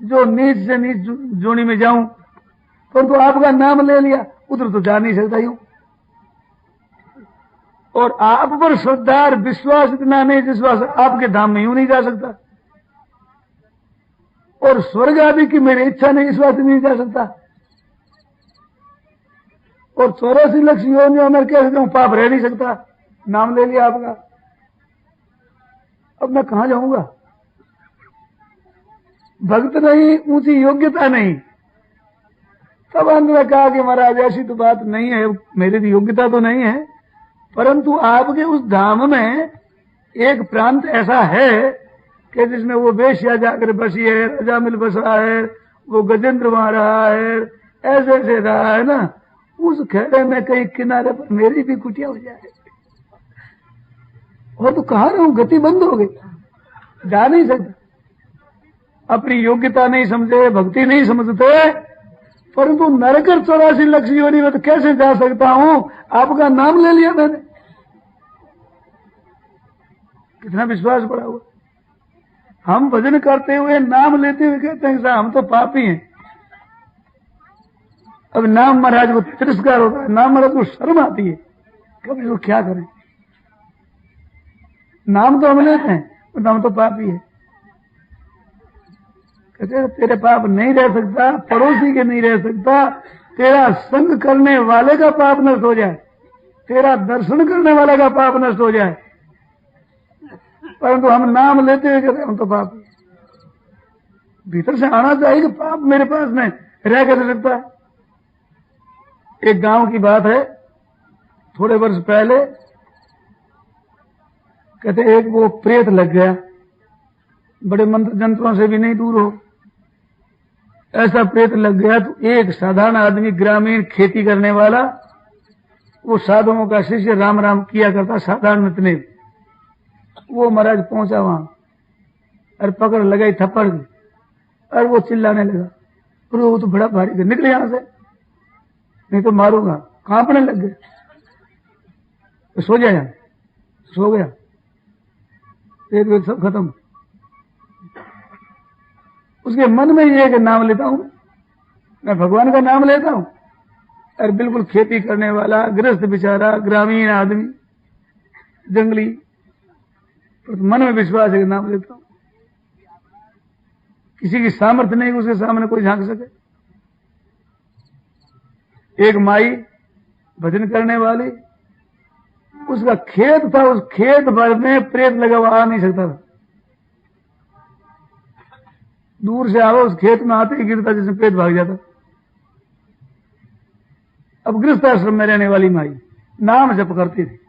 जो नीच से नीच जोनी में जाऊं, परंतु आपका नाम ले लिया, उधर तो जा नहीं सकता यूं। और आप पर श्रद्धा और विश्वास इतना नहीं जिस आपके धाम में यूं नहीं जा सकता, और स्वर्ग आदि की मेरी इच्छा नहीं, इस बात नहीं जा सकता। और 84 लाख योनियों में कैसे जाऊं, पाप रह नहीं सकता, नाम ले लिया आपका। अब मैं कहां जाऊंगा? भक्त नहीं, ऊंची योग्यता नहीं। तब अंत में कहा कि महाराज ऐसी तो बात नहीं है, मेरी तो योग्यता तो नहीं है, परंतु आपके उस धाम में एक प्रांत ऐसा है कि जिसमें वो वेश्या जाकर बसी है, राजा मिल बसा है, वो गजेंद्र वहां रहा है, ऐसे ऐसे रहा है ना, उस खेड़े में कहीं किनारे पर मेरी भी कुटिया हो जाए। और तो कहा रहा हूं, गति बंद हो गई, जा नहीं सकता। अपनी योग्यता नहीं समझे, भक्ति नहीं समझते, परंतु नरकर 84 लक्ष योनि में तो कैसे जा सकता हूं? आपका नाम ले लिया मैंने, कितना विश्वास पड़ा हुआ। हम भजन करते हुए नाम लेते हुए कहते हैं साहब हम तो पापी हैं। अब नाम महाराज को तिरस्कार होता है, नाम महाराज को शर्म आती है, कभी वो क्या करें, नाम तो हम लेते हैं पर हम तो पापी है। कहते तेरे पाप नहीं रह सकता, पड़ोसी के नहीं रह सकता, तेरा संग करने वाले का पाप नष्ट हो जाए, तेरा दर्शन करने वाले का पाप नष्ट हो जाए, परंतु हम नाम लेते हुए कहते हम तो पापी। भीतर से आना चाहिए कि पाप मेरे पास में रह कर सकता है। एक गांव की बात है, थोड़े वर्ष पहले कहते एक वो प्रेत लग गया, बड़े मंत्र जंत्रों से भी नहीं दूर हो, ऐसा प्रेत लग गया। तो एक साधारण आदमी, ग्रामीण खेती करने वाला, वो साधुओं का शिष्य, राम राम किया करता, साधारण नितनेम, वो महाराज पहुंचा वहां और पकड़ लगाई थप्पड़ की, और वो चिल्लाने लगा, अरे वो तो बड़ा भारी है, निकले यहां से नहीं तो मारूंगा। कांपने लग गए, तो सो जाए, सो गया, एक सब खत्म। उसके मन में ये कि नाम लेता हूं, मैं भगवान का नाम लेता हूं, और बिल्कुल खेती करने वाला गृहस्थ बेचारा, ग्रामीण आदमी, जंगली, तो मन में विश्वास है कि नाम लेता हूं। किसी की सामर्थ्य नहीं उसके सामने कोई झांक सके। एक माई भजन करने वाली, उसका खेत था, उस खेत भर में प्रेत लगा हुआ, आ नहीं सकता था, दूर से आओ, उस खेत में आते ही गिरता, जिसमें प्रेत भाग जाता। अब गृहस्थ आश्रम में रहने वाली माई नाम जप करती थी,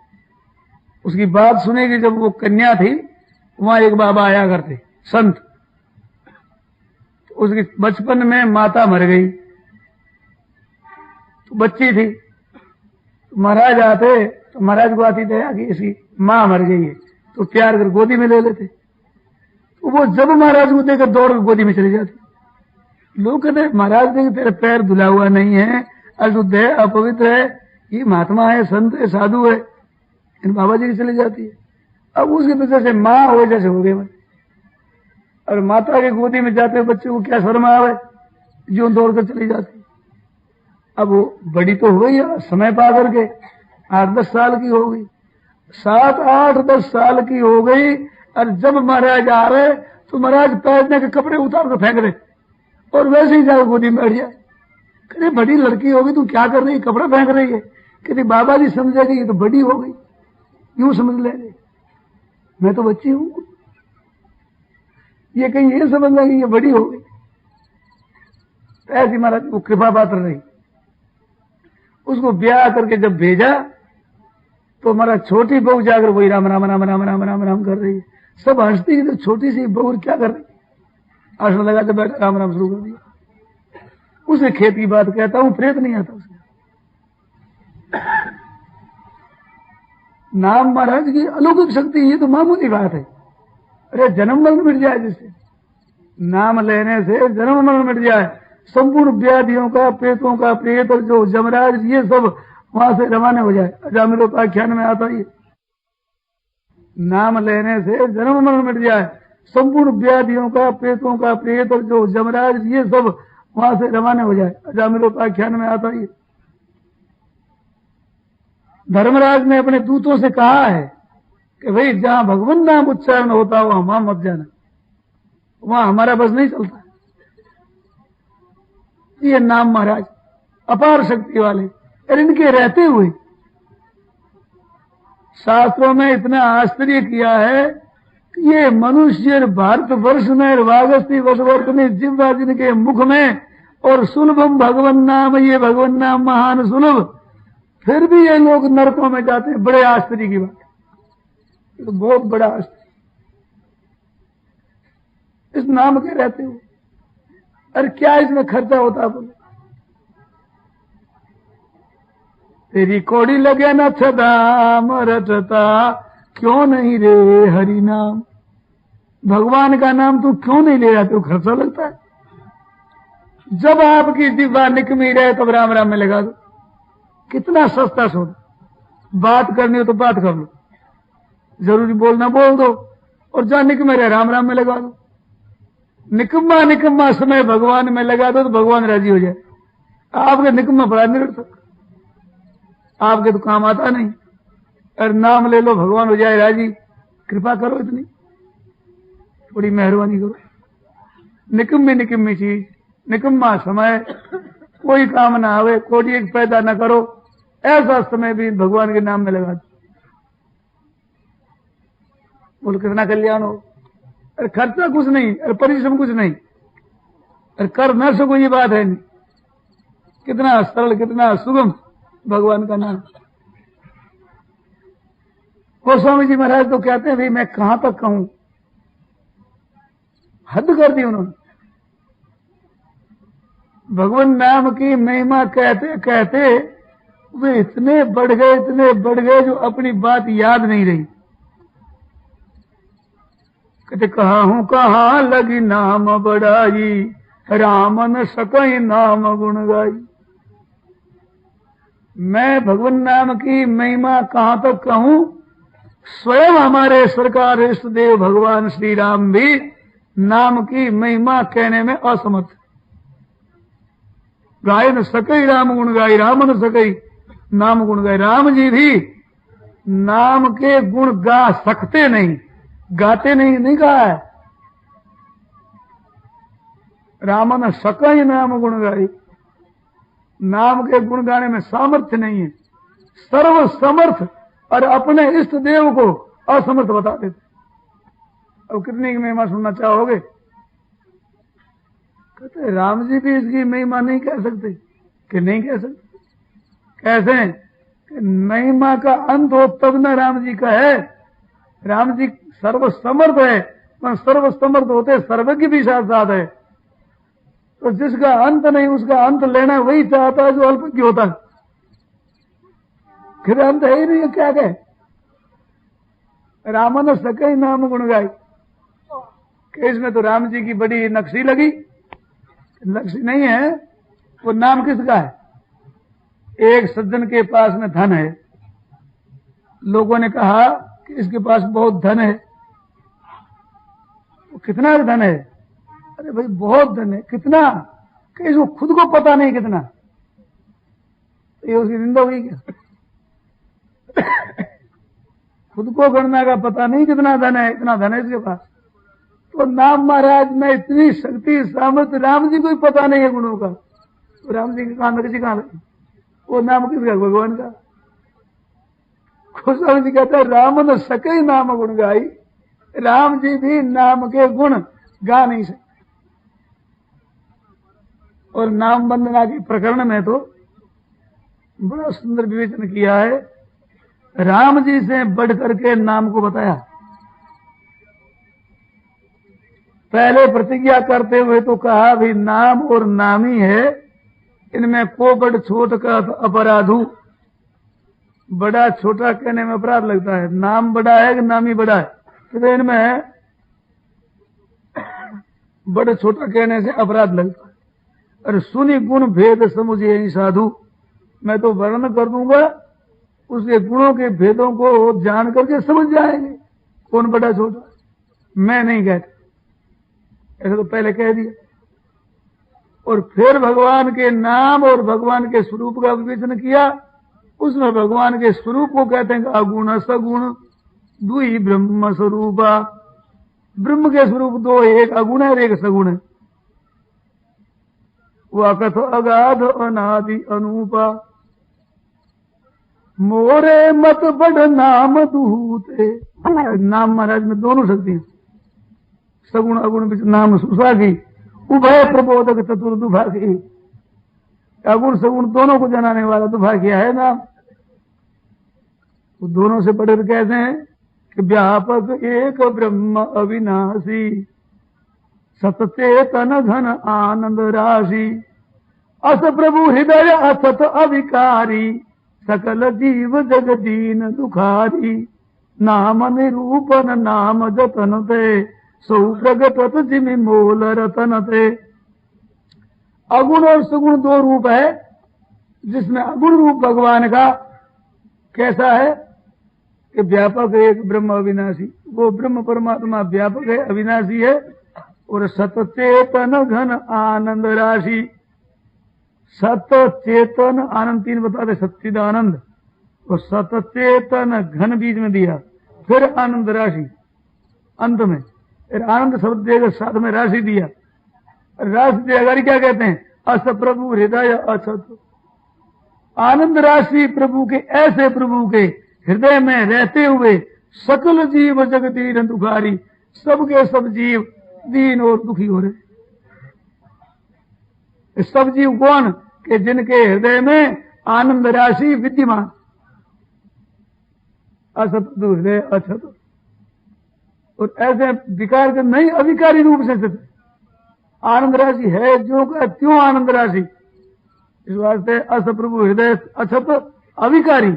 उसकी बात सुनेगी। जब वो कन्या थी, वहां एक बाबा आया करते संत, तो उसकी बचपन में माता मर गई, तो बच्ची थी, तो महाराज आते, तो महाराज को आती दया कि इसकी मां मर गई है, तो प्यार कर गोदी में ले लेते। तो वो जब महाराज को देखकर दौड़ गोदी में चली जाती। लोग कहते महाराज देख तेरा पैर धुला हुआ नहीं है, अशुद्ध है, अपवित्र है, ये महात्मा है, संत है, साधु है, इन बाबा जी की चली जाती है। अब उसके पीछे से माँ हो जैसे हो गए, और माता के गोदी में जाते हुए बच्चे को क्या शर्म आवे, जो दौड़कर चली जाती। अब वो बड़ी तो हो गई, समय पा करके 8-10 साल की हो गई, 7-8-10 साल की हो गई, और जब महाराज आ रहे तो महाराज पहनने के कपड़े उतार कर फेंक रहे, और वैसे ही जाकर गोदी में बैठ जाए। कहते बड़ी लड़की होगी, तू क्या कर रही है, कपड़ा फेंक रही है? कहती बाबा जी समझेगी ये तो बड़ी हो गई, यूं समझ लेंगे, मैं तो बच्ची हूं, ये कहीं ये समझ लेंगे ये बड़ी हो गई। तो ऐसी महाराज वो कृपा पात्र रही। उसको ब्याह करके जब भेजा तो हमारा छोटी बहू जाकर वही राम राम राम राम राम राम राम कर रही है। सब हंसती है, तो छोटी सी बहू क्या कर रही, आसन लगा के बैठा राम राम शुरू कर दिया। उसे खेत की बात कहता हूं, प्रेत नहीं आता उसके। नाम महाराज की अलौकिक शक्ति, ये तो मामूली बात है। अरे जन्म मरण मिट जाए, जिससे नाम लेने से जन्म मरण मिट जाए, संपूर्ण व्याधियों का, प्रेतों का प्रेत, और जो जमराज, ये सब वहां से रवाना हो जाए। अजामिलोपाख्यान में आता है, नाम लेने से जन्म मरण मिट जाए, संपूर्ण व्याधियों का, प्रेतों का प्रेत, और जो जमराज, ये सब वहां से रवाना हो जाए। अजामिलोपाख्यान में आता है। धर्मराज ने अपने दूतों से कहा है कि भाई जहां भगवान नाम उच्चारण होता हो वहां मत जाना, वहां हमारा बस नहीं चलता। ये नाम महाराज अपार शक्ति वाले, और इनके रहते हुए शास्त्रों में इतना आश्चर्य किया है ये मनुष्य भारत वर्ष में वागस्ती वर्षवर्तनी जिह्वा जिनके मुख में और सुलभम भगवन नाम, ये भगवन नाम महान सुलभ, फिर भी ये लोग नरकों में जाते हैं। बड़े आश्चर्य की बात, तो बहुत बड़ा आश्चर्य। इस नाम के रहते हो, अरे क्या इसमें खर्चा होता बोले? तेरी कौड़ी लगे न छदाम रटता, क्यों नहीं रे हरि नाम। भगवान का नाम तू क्यों नहीं ले रहा? तो खर्चा लगता है। जब आपकी जिह्वा निकमी रहे तब राम राम में लगा दो। कितना सस्ता सौदा। बात करनी हो तो बात कर लो, जरूरी बोलना बोल दो, और जहां निकमे रहे राम राम में लगा दो। निकम्मा निकम्मा समय भगवान में लगा दो तो भगवान राजी हो जाए। आपके निकम्मा बड़ा निरर्थक, आपके तो काम आता नहीं। अरे नाम ले लो, भगवान हो जाए राजी। कृपा करो, इतनी थोड़ी मेहरबानी करो। निकम्मी निकम्मी चीज, निकम्मा समय, कोई काम ना आवे, कोई एक पैदा ना करो, ऐसा समय भी भगवान के नाम में लगा दो, बोलो कितना कल्याण हो। अरे खर्चा कुछ नहीं, अरे परिश्रम कुछ नहीं, अरे कर न सको ये बात है नहीं। कितना सरल, कितना सुगम भगवान का नाम। गोस्वामी जी महाराज तो कहते हैं भाई मैं कहां तक कहूं, हद कर दी उन्होंने। भगवान नाम की महिमा कहते कहते वे इतने बढ़ गए, इतने बढ़ गए जो अपनी बात याद नहीं रही। कहते कहाँ लगी नाम बढ़ाई, राम न सकई नाम गुण गाई। मैं भगवान नाम की महिमा कहां तक कहूं, स्वयं हमारे सरकार इष्ट देव भगवान श्री राम भी नाम की महिमा कहने में असमर्थ। गाय न सकई राम गुण गाई, राम न सकई नाम गुण गाई। राम जी भी नाम के गुण गा सकते नहीं, गाते नहीं कहा है। राम न सकई नाम गुण गाई, नाम के गुण गाने में सामर्थ्य नहीं है। सर्व समर्थ और अपने इष्ट देव को असमर्थ बता देते। अब कितनी की महिमा सुनना चाहोगे? कहते राम जी भी इसकी महिमा नहीं कह सकते कि नहीं कह सकते। कैसे? कि महिमा का अंत हो तब न राम जी का है। राम जी सर्व समर्थ है, पर सर्व समर्थ होते सर्वज्ञ भी साथ साथ है। तो जिसका अंत नहीं उसका अंत लेना वही चाहता है जो अल्पज्ञ होता है। फिर अंत है ही नहीं, क्या कहे? रामन सकई नाम गुण गाई। इसमें तो राम जी की बड़ी नक्शी लगी। नक्शी नहीं है, वो नाम किसका है? एक सज्जन के पास में धन है। लोगों ने कहा कि इसके पास बहुत धन है। वो कितना धन है? अरे भाई बहुत धन है। कितना? कि इसको खुद को पता नहीं कितना। ये उसकी निंदा हुई क्या? खुद को गणना का पता नहीं कितना धन है, इतना धन है इसके पास। तो नाम महाराज में इतनी शक्ति सामर्थ्य, राम जी को ही पता नहीं है गुणों का। तो राम जी के कान में किसी कहां लगे? वो नाम किसका? भगवान का। गोस्वामी जी कहते हैं राम न सके नाम गुण गाई। राम जी भी नाम के गुण गा नहीं सकते। और नाम वंदना के प्रकरण में तो बड़ा सुंदर विवेचन किया है। राम जी से बढ़ करके नाम को बताया। पहले प्रतिज्ञा करते हुए तो कहा भी नाम और नामी है, इनमें को बड़ छोट का अपराधु। बड़ा छोटा कहने में अपराध लगता है। नाम बड़ा है कि नामी बड़ा है? तो इनमें बड़े छोटा कहने से अपराध लगता है। अरे सुनी गुण भेद समुझे ही साधु। मैं तो वर्णन कर दूंगा, उसके गुणों के भेदों को जान करके समझ जाएंगे कौन बड़ा छोटा। मैं नहीं कहता, ऐसा तो पहले कह दिया। और फिर भगवान के नाम और भगवान के स्वरूप का विवेचन किया। उसमें भगवान के स्वरूप को कहते हैं अगुण सगुण दुई ब्रह्म स्वरूपा। ब्रह्म के स्वरूप दो, एक अगुण है और एक सगुण है। वह कथो अगाध अनादि अनूपा। मोरे मत बड़ नाम दूते। नाम महाराज में दोनों शक्ति हैं, सगुण अगुण बीच नाम सुसागी, उभय प्रबोधक चतुर दुभागी। अगुण सगुण दोनों को जनाने वाला दुभाग्य है नाम। तो दोनों से पढ़े कहते हैं कि व्यापक एक ब्रह्म अविनाशी, सतचेतन घन आनंद राशि, अस प्रभु हृदय असत अविकारी, सकल जीव जग दीन दुखारी। नाम निरूपण नाम जतन ते, सौ प्रगटत जिमि मोल रतन ते। अगुण और सगुण दो रूप है, जिसमें अगुण रूप भगवान का कैसा है कि व्यापक है एक ब्रह्म अविनाशी। वो ब्रह्म परमात्मा व्यापक है, अविनाशी है। और सतचेतन घन आनंद राशि, सतचेतन आनंद तीन बताते, सच्चिद आनंद और सतचेतन घन बीच में दिया, फिर आनंद राशि अंत में, फिर आनंद शब्द देकर साथ में राशि दिया। राशि देगा क्या कहते हैं? अस प्रभु हृदय असत। आनंद राशि प्रभु के, ऐसे प्रभु के हृदय में रहते हुए सकल जीव जग दीन दुखारी, सबके सब जीव दीन और दुखी हो रहे। सब जीव कौन? कि जिनके हृदय में आनंद राशि विद्यमान। असत हृदय अछत, और ऐसे विकार के नहीं अविकारी रूप से स्थित आनंद राशि है, जो का त्यों आनंद राशि। इस वास्ते अस प्रभु हृदय अछत अविकारी,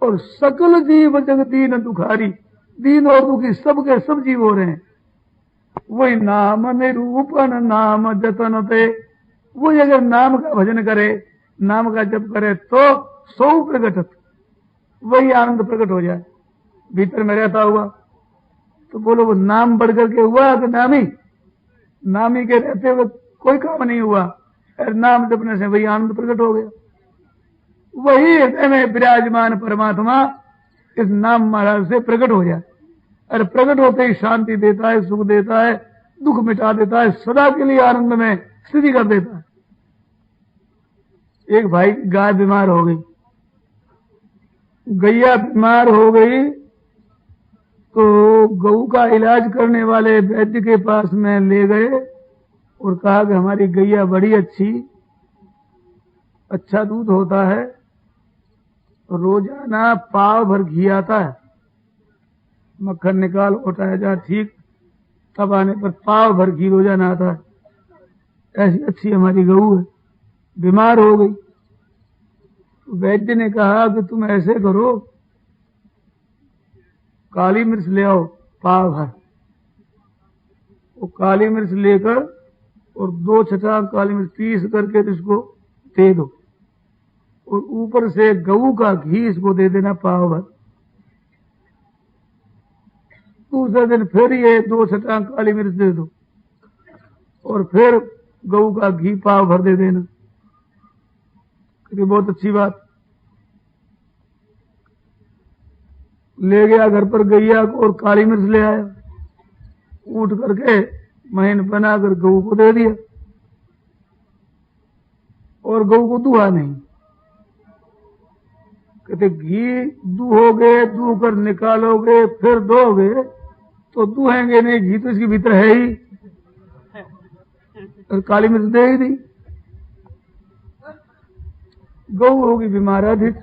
और सकल जीव जग दीन दुखारी, दीन और दुखी सबके सब जीव हो रहे हैं। वही नाम निरूपण नाम जतन ते, वही अगर नाम का भजन करे, नाम का जप करे तो सौ प्रगटत, वही आनंद प्रकट हो जाए भीतर में रहता हुआ। तो बोलो वो नाम बढ़ करके हुआ कि नामी? नामी के रहते हुए कोई काम नहीं हुआ, और नाम जपने से वही आनंद प्रकट हो गया। वही हृदय में विराजमान परमात्मा इस नाम महाराज से प्रकट हो जाए, और प्रकट होते ही शांति देता है, सुख देता है, दुख मिटा देता है, सदा के लिए आनंद में स्थिति कर देता है। एक भाई गाय बीमार हो गई, गैया बीमार हो गई, तो गऊ का इलाज करने वाले वैद्य के पास में ले गए और कहा कि हमारी गैया बड़ी अच्छा दूध होता है, रोजाना पाव भर घी आता है, मक्खन निकाल उठाया जा ठीक, तब आने पर पाव भर घी रोजाना आता है, ऐसी अच्छी हमारी गऊ है, बीमार हो गई। वैद्य ने कहा कि तुम ऐसे करो, काली मिर्च ले आओ पाव भर। वो काली मिर्च लेकर और 2 छटाक काली मिर्च पीस करके इसको दे दो, और ऊपर से गऊ का घी इसको दे देना पाव भर। दूसरे दिन फिर ये 2 छटाक काली मिर्च दे दो, और फिर गऊ का घी पाव भर दे देना। बहुत अच्छी बात। ले गया घर पर गैया को और काली मिर्च ले आया, उठ करके महीन बनाकर गऊ को दे दिया, और गऊ को दुहा नहीं। कहते घी दुहोगे, दू कर निकालोगे, फिर दोगे तो दुहेंगे नहीं, घी तो इसके भीतर है ही, और काली मिर्च दे ही दी। गऊ होगी बीमार अधिक,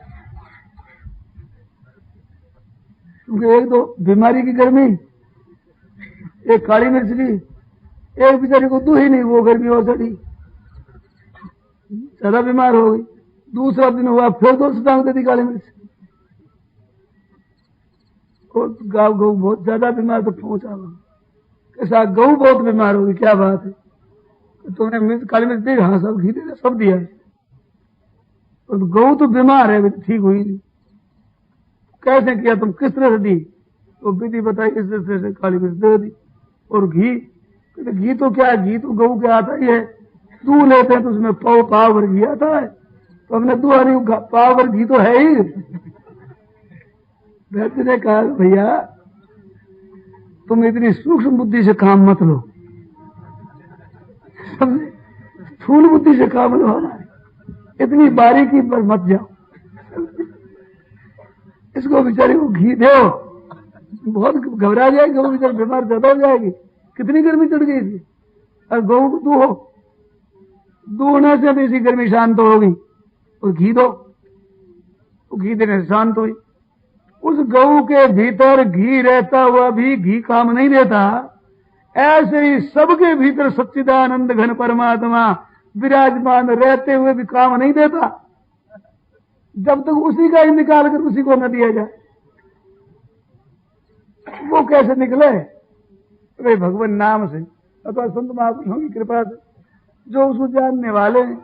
क्योंकि एक तो बीमारी की गर्मी, एक काली मिर्च ली, एक बेचारी को दू ही नहीं, वो गर्मी और चढ़ी, ज्यादा बीमार हो गई। दूसरा दिन हुआ फिर 2 छटाक दे दी काली मिर्च, और गाँव गऊ बहुत ज्यादा बीमार तो पहुंचा वहां, कैसा गऊ बहुत बीमार होगी, क्या बात है, तुमने मिर्च काली मिर्च दी? हाँ सब घी दे, सब दिया है, और गऊ तो बीमार है, ठीक हुई नहीं। कैसे किया तुम, किस तरह से दी? तो विधि बताई, इस तरह से काली मिर्च दे दी। और घी तो क्या है, घी तो गऊ के आता ही है, दूध लेते हैं तो उसमें पाव भर घी आता है, तो हमने दुआ नहीं, पाव भर घी तो है ही। वैद्य ने कहा भैया तुम इतनी सूक्ष्म बुद्धि से काम मत लो, समझे, स्थूल बुद्धि से काम लो, हमारे इतनी बारीकी पर मत जाओ। इसको बेचारे को घी दो, बहुत घबरा जाएगी, वो बेचारी बीमार ज्यादा हो जाएगी। कितनी गर्मी चढ़ गई थी। और गऊ को दूहो, दूहने से भी इसी गर्मी शांत होगी। और घी दो, वो घी देने से शांत हुई। उस गऊ के भीतर घी रहता हुआ भी घी काम नहीं देता। ऐसे ही सबके भीतर सच्चिदानंद घन परमात्मा विराजमान रहते हुए भी काम नहीं देता, जब तक उसी का ही निकाल कर उसी को न दिया जाए। वो कैसे निकले? वे भगवान नाम से अथवा संत महापुरुषों की कृपा से, जो उसको जानने वाले हैं,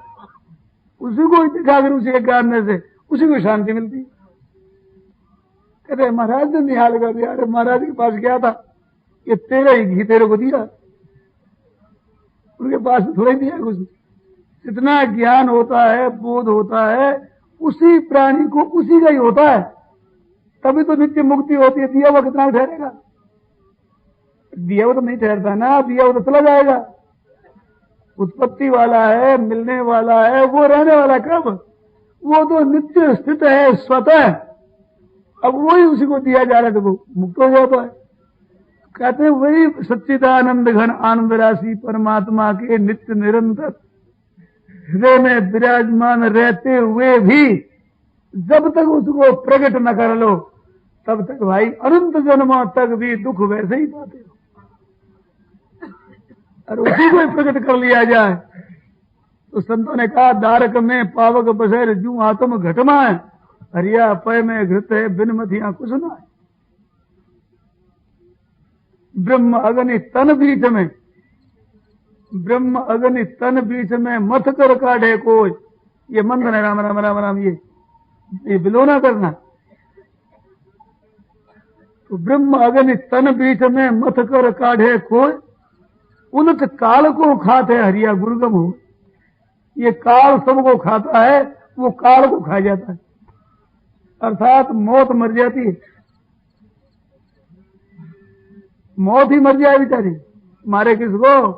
उसी को दिखाकर उसी के जानने से उसी को शांति मिलती। कहते महाराज ने निहाल कर दिया। अरे महाराज के पास गया था, ये तेरा ही घी तेरे को दिया, उनके पास थोड़ा ही दिया कुछ। जितना ज्ञान होता है, बोध होता है, उसी प्राणी को उसी का ही होता है, तभी तो नित्य मुक्ति होती है। दिया हुआ कितना ठहरेगा? दिया हुआ तो नहीं ठहरता ना, दिया हुआ तो चला जाएगा। उत्पत्ति वाला है, मिलने वाला है, वो रहने वाला कब? वो तो नित्य स्थित है स्वतः। अब वही उसी को दिया जा रहा है तो वो मुक्त हो जाता है। कहते हैं वही सच्चिदानंद घन आनंद राशि परमात्मा के नित्य निरंतर हृदय में विराजमान रहते हुए भी जब तक उसको प्रकट न कर लो, तब तक भाई अनंत जन्मों तक भी दुख वैसे ही पाते हो। और उसी को प्रकट कर लिया जाए तो संतों ने कहा, दारक में पावक बसैर जू आत्म घटमा है, हरिया पय में घृत है बिन मथिया कुछ ना है। ब्रह्म अग्नि तन बीच में, ब्रह्म अग्नि तन बीच में मथ कर काढ़े कोई। ये मंत्र है, राम राम राम राम, ये बिलोना करना। तो ब्रह्म अग्नि तन बीच में मथ कर काढ़े कोई, उलट काल को खाते हरिया गुरुगम हो। ये काल सबको खाता है, वो काल को खा जाता है, अर्थात मौत मर जाती है। मौत ही मर जाए बेचारी, मारे किसको?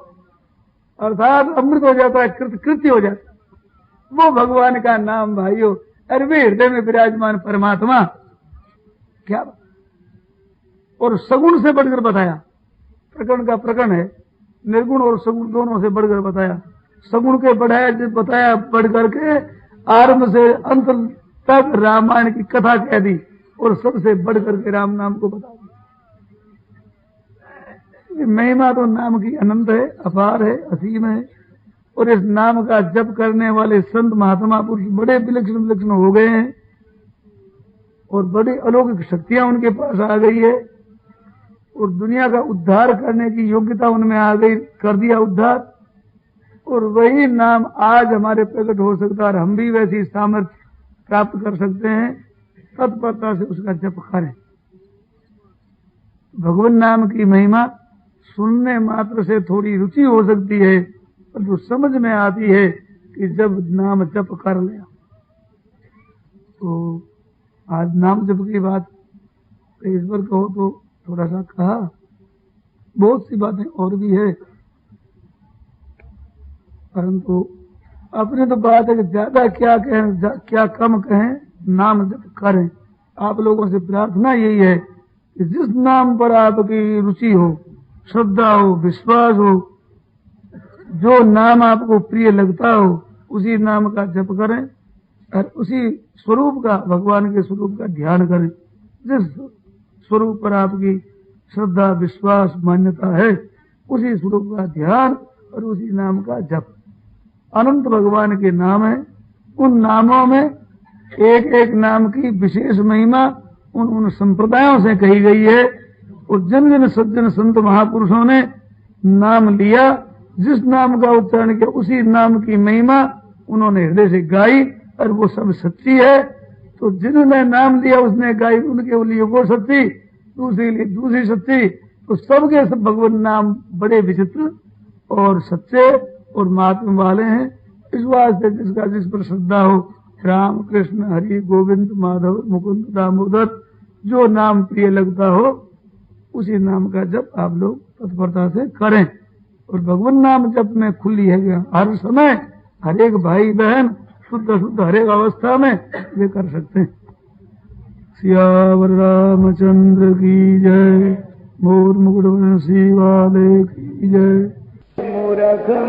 अर्थात अमृत हो जाता है, कृत्य हो जाता है। वो भगवान का नाम भाइयों, अरबी हृदय में विराजमान परमात्मा क्या। और सगुण से बढ़कर बताया, प्रकरण का प्रकरण है, निर्गुण और सगुण दोनों से बढ़कर बताया। सगुण के बताया बढ़ करके आरंभ से अंत तक रामायण की कथा कह दी और सबसे बढ़ करके राम नाम को बता दिया। महिमा तो नाम की अनंत है, अपार है, असीम है। और इस नाम का जप करने वाले संत महात्मा पुरुष बड़े विलक्षण विलक्षण हो गए हैं और बड़ी अलौकिक शक्तियां उनके पास आ गई है और दुनिया का उद्धार करने की योग्यता उनमें आ गई, कर दिया उद्धार। और वही नाम आज हमारे प्रकट हो सकता है और हम भी वैसी सामर्थ्य प्राप्त कर सकते हैं। तत्परता से उसका जप करें। भगवान नाम की महिमा सुनने मात्र से थोड़ी रुचि हो सकती है, पर जो समझ में आती है कि जब नाम जप कर लिया। तो आज नाम जप की बात इस पर कहो तो थोड़ा सा कहा, बहुत सी बातें और भी है, परंतु अपने तो बात है कि ज्यादा क्या कहें क्या कम कहें, नाम जप करें। आप लोगों से प्रार्थना यही है कि जिस नाम पर आपकी रुचि हो, श्रद्धा हो, विश्वास हो, जो नाम आपको प्रिय लगता हो, उसी नाम का जप करें और उसी स्वरूप का, भगवान के स्वरूप का ध्यान करें। जिस स्वरूप पर आपकी श्रद्धा, विश्वास, मान्यता है, उसी स्वरूप का ध्यान और उसी नाम का जप। अनंत भगवान के नाम है, उन नामों में एक एक नाम की विशेष महिमा उन संप्रदायों से कही गई है। और जिन जिन सज्जन संत महापुरुषों ने नाम लिया, जिस नाम का उच्चारण किया, उसी नाम की महिमा उन्होंने हृदय से गाई और वो सब सच्ची है। तो जिन्होंने नाम लिया उसने गाई, उनके लिए वो सच्ची, दूसरे लिए दूसरी सच्ची। तो सबके सब भगवान नाम बड़े विचित्र और सच्चे और महात्म वाले हैं। इस वास्ते जिसका जिस पर श्रद्धा हो, राम कृष्ण हरि गोविंद माधव मुकुंद दामोदर, जो नाम प्रिय लगता हो उसी नाम का जप आप लोग तत्परता से करें। और भगवान नाम जप में खुली है हर समय, हर एक भाई बहन शुद्ध शुद्ध हर एक अवस्था में ये कर सकते हैं। सियावर रामचंद्र की जय। मोर मुकुट वंशी वाले की जय। मूरख